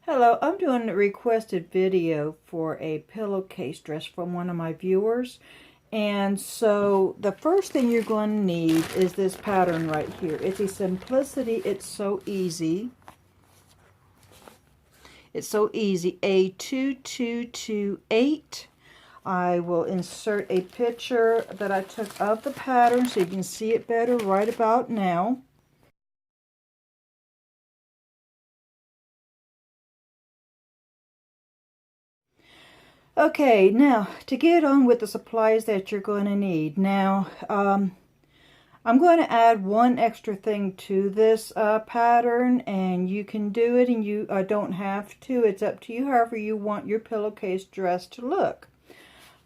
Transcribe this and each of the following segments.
Hello, I'm doing a requested video for a pillowcase dress from one of my viewers. And so the first thing you're going to need is this pattern right here. It's a simplicity, it's so easy. It's so easy. A2228. I will insert a picture that I took of the pattern so you can see it better right about now. Okay, now to get on with the supplies that you're going to need. Now, I'm going to add one extra thing to this pattern, and you can do it and you don't have to. It's up to you however you want your pillowcase dress to look.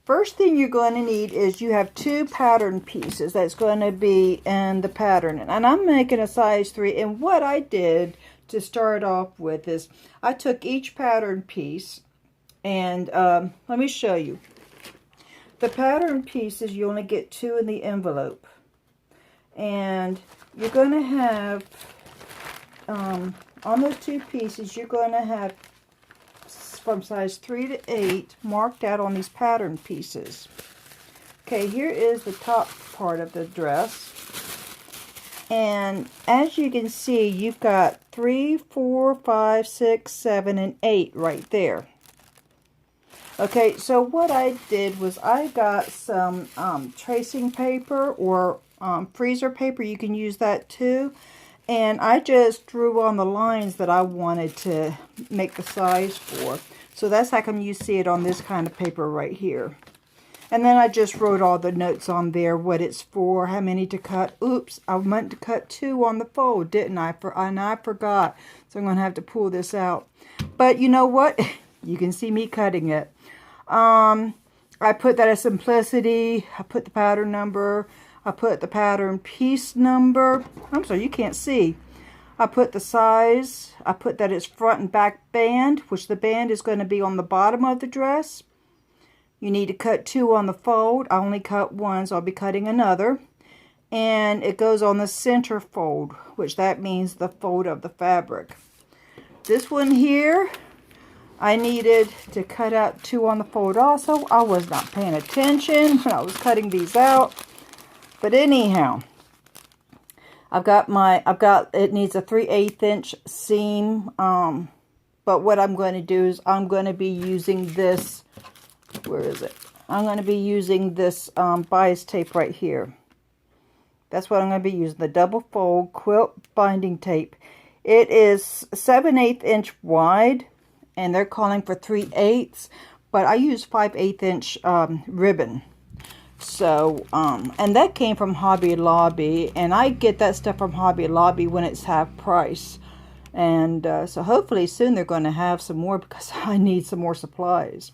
First thing you're going to need is you have two pattern pieces that's going to be in the pattern. And I'm making a size 3, and what I did to start off with is I took each pattern piece. And let me show you. The pattern pieces, you only get 2 in the envelope. And you're going to have, on those 2 pieces, you're going to have from size 3 to 8 marked out on these pattern pieces. Okay, here is the top part of the dress. And as you can see, you've got 3, 4, 5, 6, 7, and 8 right there. Okay, so what I did was I got some tracing paper or freezer paper. You can use that too. And I just drew on the lines that I wanted to make the size for. So that's how come you see it on this kind of paper right here. And then I just wrote all the notes on there, what it's for, how many to cut. Oops, I meant to cut 2 on the fold, didn't I? And I forgot. So I'm going to have to pull this out. But you know what? You can see me cutting it. I put that as simplicity. I put the pattern number. I put the pattern piece number. I'm sorry, you can't see. I put the size. I put that it's front and back band, which the band is going to be on the bottom of the dress. You need to cut 2 on the fold. I only cut 1, so I'll be cutting another. And it goes on the center fold, which that means the fold of the fabric. This one here, I needed to cut out 2 on the fold also. I was not paying attention when I was cutting these out. But anyhow, it needs a 3/8 inch seam. But what I'm going to do is I'm going to be using this, where is it? I'm going to be using this bias tape right here. That's what I'm going to be using, the double fold quilt binding tape. It is 7/8 inch wide. And they're calling for 3/8, but I use 5/8 inch ribbon. So, and that came from Hobby Lobby, and I get that stuff from Hobby Lobby when it's half price. And so hopefully soon they're going to have some more because I need some more supplies.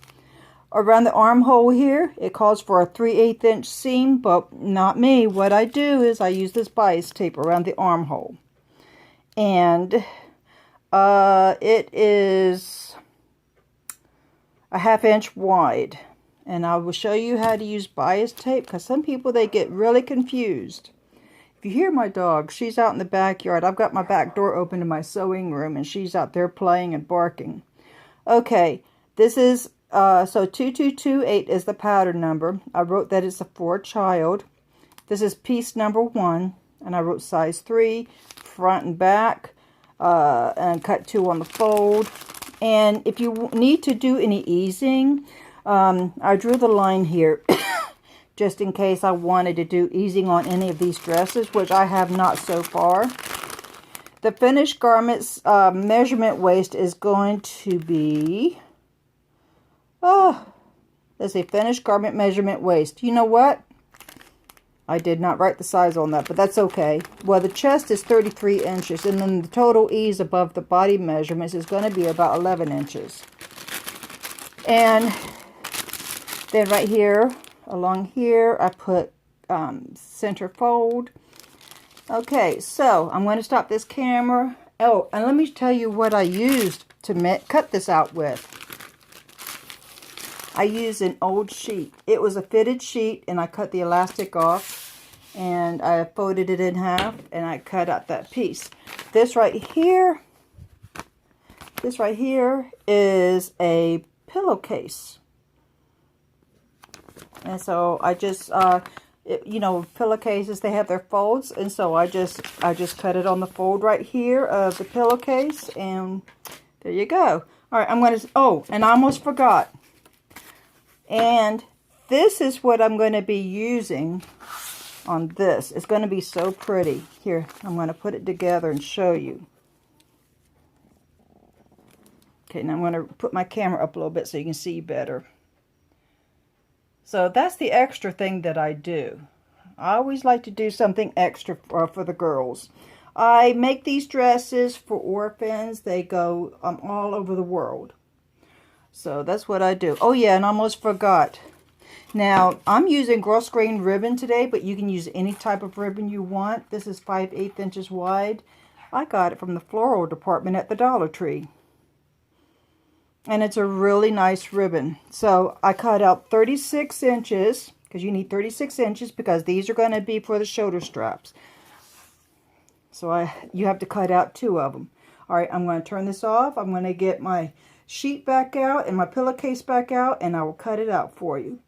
Around the armhole here, it calls for a 3/8 inch seam, but not me. What I do is I use this bias tape around the armhole. And it is a 1/2 inch wide, and I will show you how to use bias tape because some people, they get really confused. If you hear my dog, she's out in the backyard. I've got my back door open in my sewing room, and she's out there playing and barking. Okay, this is so 2228 is the pattern number. I wrote that it's for a child. This is piece number 1, and I wrote size 3 front and back, and cut 2 on the fold. And if you need to do any easing, I drew the line here just in case I wanted to do easing on any of these dresses, which I have not so far. The finished garment's measurement waist is going to be, let's see, finished garment measurement waist. You know what? I did not write the size on that, but that's okay. Well, the chest is 33 inches, and then the total ease above the body measurements is going to be about 11 inches. And then right here, along here, I put center fold. Okay, so I'm going to stop this camera. Oh, and let me tell you what I used to cut this out with. I used an old sheet. It was a fitted sheet, and I cut the elastic off, and I folded it in half, and I cut out that piece. This right here This right here is a pillowcase. And so I just, you know, pillowcases, they have their folds. And so I just cut it on the fold right here of the pillowcase. And there you go. All right, I'm going to, oh, and I almost forgot. And this is what I'm going to be using on this. It's going to be so pretty. Here, I'm going to put it together and show you. Okay, now I'm going to put my camera up a little bit so you can see better. So that's the extra thing that I do. I always like to do something extra for the girls. I make these dresses for orphans. They go all over the world. So that's what I do. Oh yeah, and I almost forgot. Now, I'm using grosgrain ribbon today, but you can use any type of ribbon you want. This is 5/8 inches wide. I got it from the floral department at the Dollar Tree. And it's a really nice ribbon. So I cut out 36 inches, because you need 36 inches, because these are going to be for the shoulder straps. So you have to cut out 2 of them. All right, I'm going to turn this off. I'm going to get my sheet back out and my pillowcase back out, and I will cut it out for you.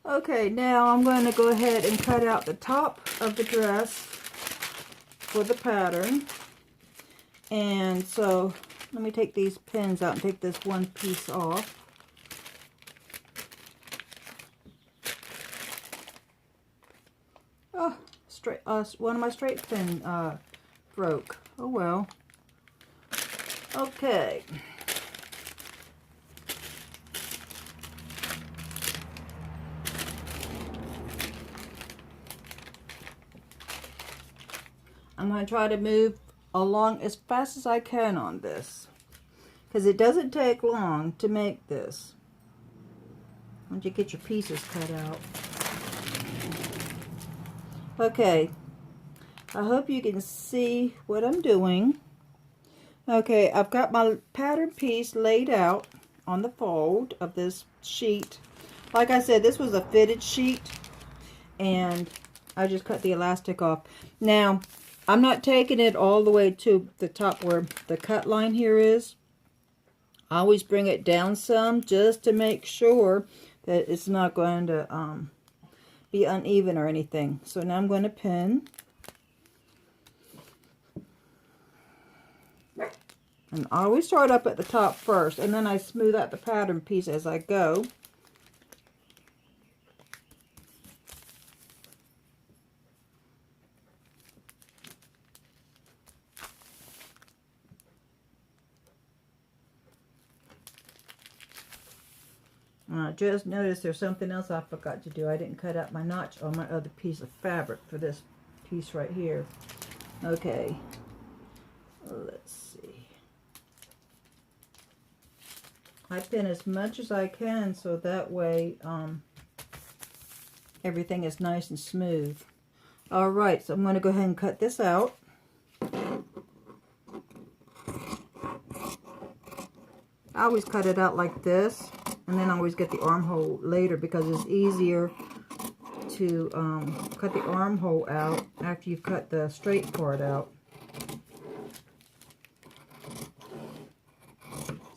Okay, now I'm going to go ahead and cut out the top of the dress for the pattern. And so let me take these pins out and take this one piece off. Oh, one of my straight pin broke. Oh well. Okay. I'm going to try to move along as fast as I can on this, because it doesn't take long to make this once you get your pieces cut out. Okay, I hope you can see what I'm doing. Okay, I've got my pattern piece laid out on the fold of this sheet. Like I said, this was a fitted sheet, and I just cut the elastic off. Now, I'm not taking it all the way to the top where the cut line here is. I always bring it down some just to make sure that it's not going to be uneven or anything. So now I'm going to pin. And I always start up at the top first, and then I smooth out the pattern piece as I go. And I just noticed there's something else I forgot to do. I didn't cut out my notch on my other piece of fabric for this piece right here. Okay, let's see. I pin as much as I can so that way everything is nice and smooth. All right, so I'm going to go ahead and cut this out. I always cut it out like this, and then I always get the armhole later because it's easier to cut the armhole out after you've cut the straight part out.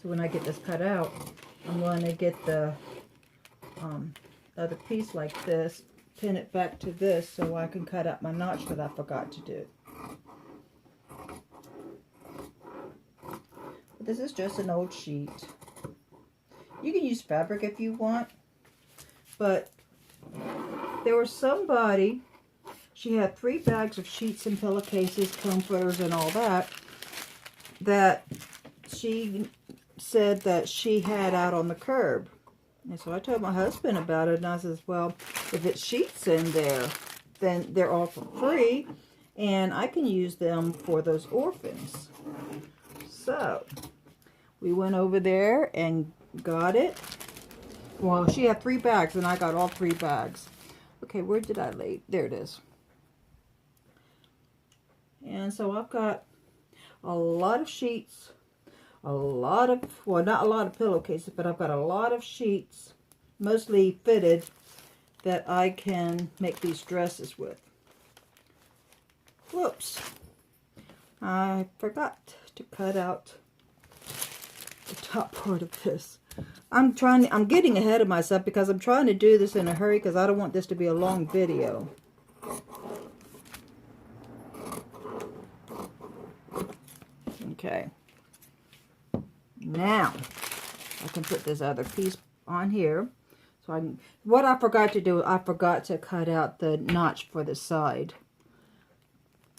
So when I get this cut out, I'm going to get the other piece like this, pin it back to this so I can cut out my notch that I forgot to do. But this is just an old sheet. You can use fabric if you want, but there was somebody, she had 3 bags of sheets and pillowcases, comforters and all that, that she said that she had out on the curb. And so I told my husband about it, and I says, well, if it's sheets in there, then they're all for free, and I can use them for those orphans. So we went over there and got it. Well, she had 3 bags, and I got all 3 bags. Okay, where did I lay? There it is. And so I've got a lot of sheets, a lot of, well, not a lot of pillowcases, but I've got a lot of sheets, mostly fitted, that I can make these dresses with. Whoops. I forgot to cut out the top part of this. I'm getting ahead of myself because I'm trying to do this in a hurry because I don't want this to be a long video. Okay. Now, I can put this other piece on here. So what I forgot to do, I forgot to cut out the notch for the side.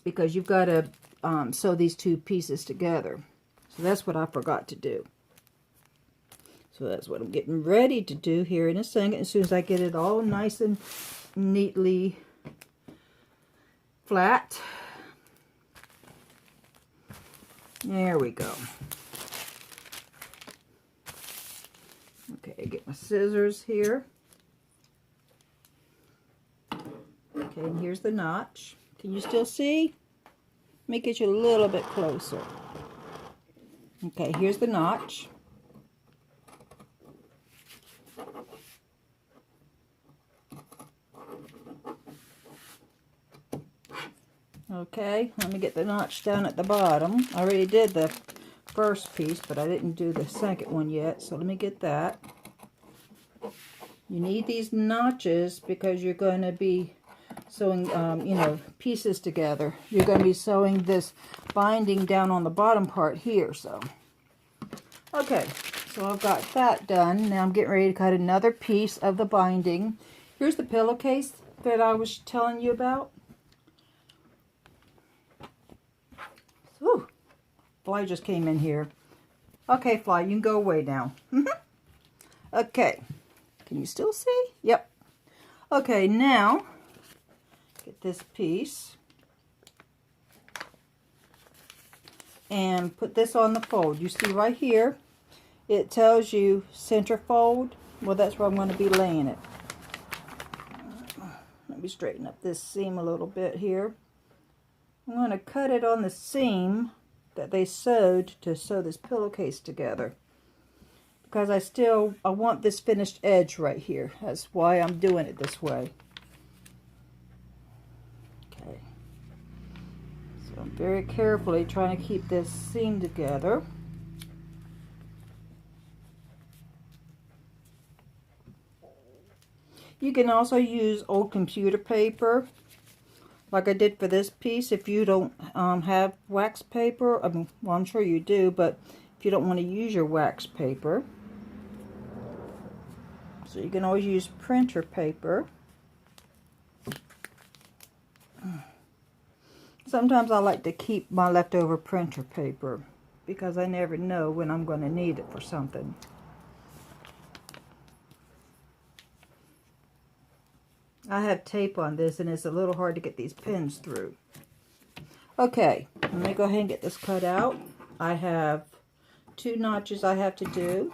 Because you've got to sew these two pieces together. So that's what I forgot to do. So that's what I'm getting ready to do here in a second, as soon as I get it all nice and neatly flat. There we go. Okay, get my scissors here. Okay, and here's the notch. Can you still see? Let me get you a little bit closer. Okay, here's the notch. Okay, let me get the notch down at the bottom. I already did the first piece, but I didn't do the second one yet, so let me get that. You need these notches because you're going to be sewing, you know, pieces together. You're going to be sewing this binding down on the bottom part here, so. Okay, so I've got that done. Now I'm getting ready to cut another piece of the binding. Here's the pillowcase that I was telling you about. Whew, fly just came in here. Okay, fly, you can go away now. Okay, can you still see? Yep. Okay, now get this piece and put this on the fold. You see right here, it tells you center fold. Well, that's where I'm going to be laying it. Let me straighten up this seam a little bit here. I'm going to cut it on the seam that they sewed to sew this pillowcase together, because I want this finished edge right here. That's why I'm doing it this way. Okay. So I'm very carefully trying to keep this seam together. You can also use old computer paper, like I did for this piece. If you don't have wax paper, I mean, well, I'm sure you do, but if you don't want to use your wax paper, so you can always use printer paper. Sometimes I like to keep my leftover printer paper because I never know when I'm going to need it for something. I have tape on this and it's a little hard to get these pins through. Okay, let me go ahead and get this cut out. I have 2 notches I have to do.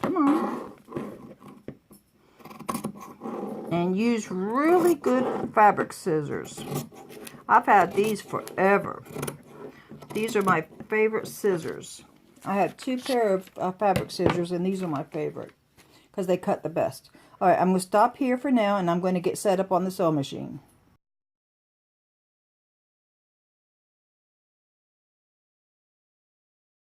Come on. And use really good fabric scissors. I've had these forever. These are my favorite scissors. I have 2 pair of fabric scissors, and these are my favorite because they cut the best. All right, I'm going to stop here for now, and I'm going to get set up on the sewing machine.